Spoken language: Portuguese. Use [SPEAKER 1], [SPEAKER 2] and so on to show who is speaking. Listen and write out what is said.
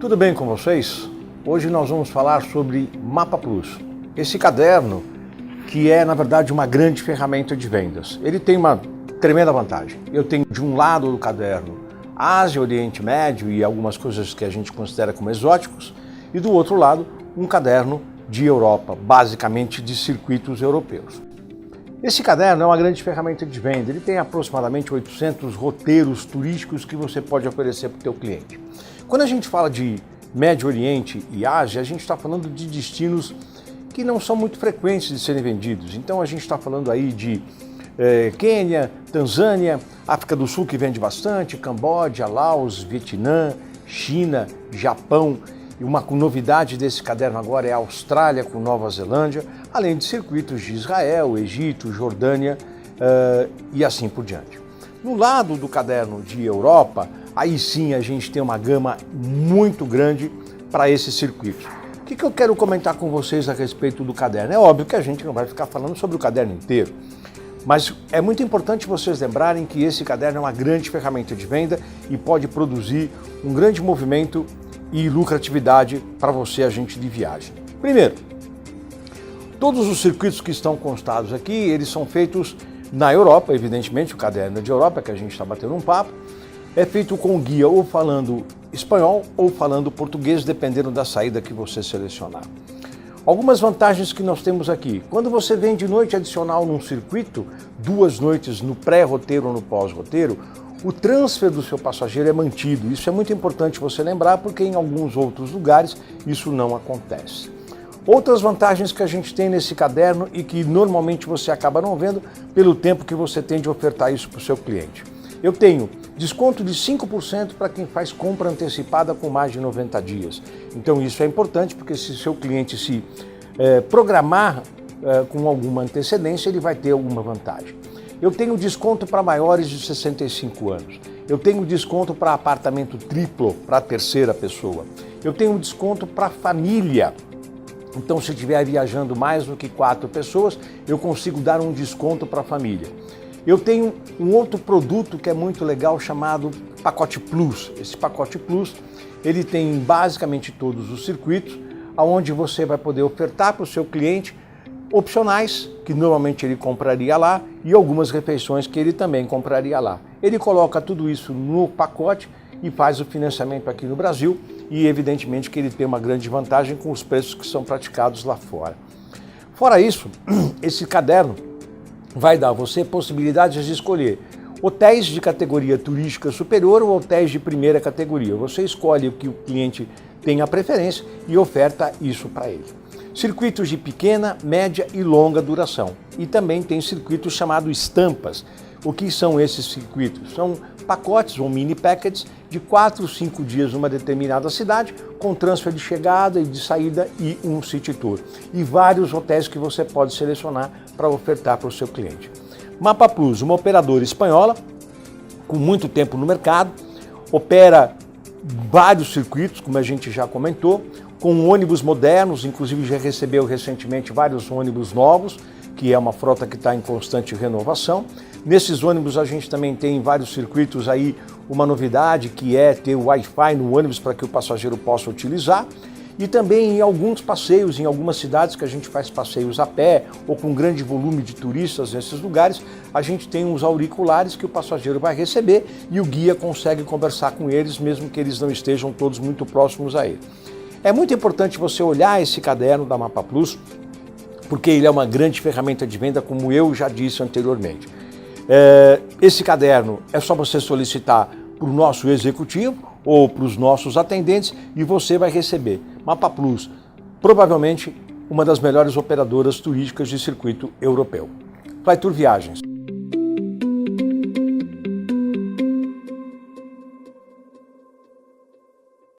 [SPEAKER 1] Tudo bem com vocês? Hoje nós vamos falar sobre Mapa Plus. Esse caderno que é, na verdade, uma grande ferramenta de vendas. Ele tem uma tremenda vantagem. Eu tenho de um lado do caderno Ásia, Oriente Médio e algumas coisas que a gente considera como exóticos, e do outro lado um caderno de Europa, basicamente de circuitos europeus. Esse caderno é uma grande ferramenta de venda. Ele tem aproximadamente 800 roteiros turísticos que você pode oferecer para o teu cliente. Quando a gente fala de Médio Oriente e Ásia, a gente está falando de destinos que não são muito frequentes de serem vendidos. Então a gente está falando aí de Quênia, Tanzânia, África do Sul, que vende bastante, Camboja, Laos, Vietnã, China, Japão. E uma novidade desse caderno agora é a Austrália com Nova Zelândia, além de circuitos de Israel, Egito, Jordânia e assim por diante. No lado do caderno de Europa, aí sim a gente tem uma gama muito grande para esses circuitos. O que eu quero comentar com vocês a respeito do caderno? É óbvio que a gente não vai ficar falando sobre o caderno inteiro, mas é muito importante vocês lembrarem que esse caderno é uma grande ferramenta de venda e pode produzir um grande movimento e lucratividade para você, agente de viagem. Primeiro, todos os circuitos que estão constados aqui, eles são feitos na Europa, evidentemente, o caderno de Europa, que a gente está batendo um papo, é feito com guia ou falando espanhol ou falando português, dependendo da saída que você selecionar. Algumas vantagens que nós temos aqui. Quando você vem de noite adicional num circuito, 2 noites no pré-roteiro ou no pós-roteiro, o transfer do seu passageiro é mantido. Isso é muito importante você lembrar, porque em alguns outros lugares isso não acontece. Outras vantagens que a gente tem nesse caderno e que normalmente você acaba não vendo pelo tempo que você tem de ofertar isso para o seu cliente. Eu tenho desconto de 5% para quem faz compra antecipada com mais de 90 dias. Então isso é importante, porque se seu cliente se programar com alguma antecedência, ele vai ter alguma vantagem. Eu tenho desconto para maiores de 65 anos. Eu tenho desconto para apartamento triplo, para a terceira pessoa. Eu tenho desconto para família. Então, se estiver viajando mais do que 4 pessoas, eu consigo dar um desconto para a família. Eu tenho um outro produto que é muito legal chamado Pacote Plus. Esse Pacote Plus, ele tem basicamente todos os circuitos, onde você vai poder ofertar para o seu cliente opcionais, que normalmente ele compraria lá, e algumas refeições que ele também compraria lá. Ele coloca tudo isso no pacote e faz o financiamento aqui no Brasil, e evidentemente que ele tem uma grande vantagem com os preços que são praticados lá fora. Fora isso, esse caderno vai dar a você possibilidades de escolher hotéis de categoria turística superior ou hotéis de primeira categoria. Você escolhe o que o cliente tem a preferência e oferta isso para ele. Circuitos de pequena, média e longa duração. E também tem circuitos chamados estampas. O que são esses circuitos? São pacotes ou mini packages de 4 ou 5 dias numa determinada cidade, com transfer de chegada e de saída e um city tour. E vários hotéis que você pode selecionar para ofertar para o seu cliente. Mapa Plus, uma operadora espanhola, com muito tempo no mercado, opera vários circuitos, como a gente já comentou, com ônibus modernos, inclusive já recebeu recentemente vários ônibus novos, que é uma frota que está em constante renovação. Nesses ônibus a gente também tem vários circuitos aí, uma novidade que é ter o Wi-Fi no ônibus para que o passageiro possa utilizar. E também em alguns passeios, em algumas cidades que a gente faz passeios a pé ou com grande volume de turistas nesses lugares, a gente tem uns auriculares que o passageiro vai receber e o guia consegue conversar com eles, mesmo que eles não estejam todos muito próximos a ele. É muito importante você olhar esse caderno da Mapa Plus, porque ele é uma grande ferramenta de venda, como eu já disse anteriormente. Esse caderno é só você solicitar para o nosso executivo ou para os nossos atendentes e você vai receber. Mapa Plus, provavelmente uma das melhores operadoras turísticas de circuito europeu. Flytour Viagens.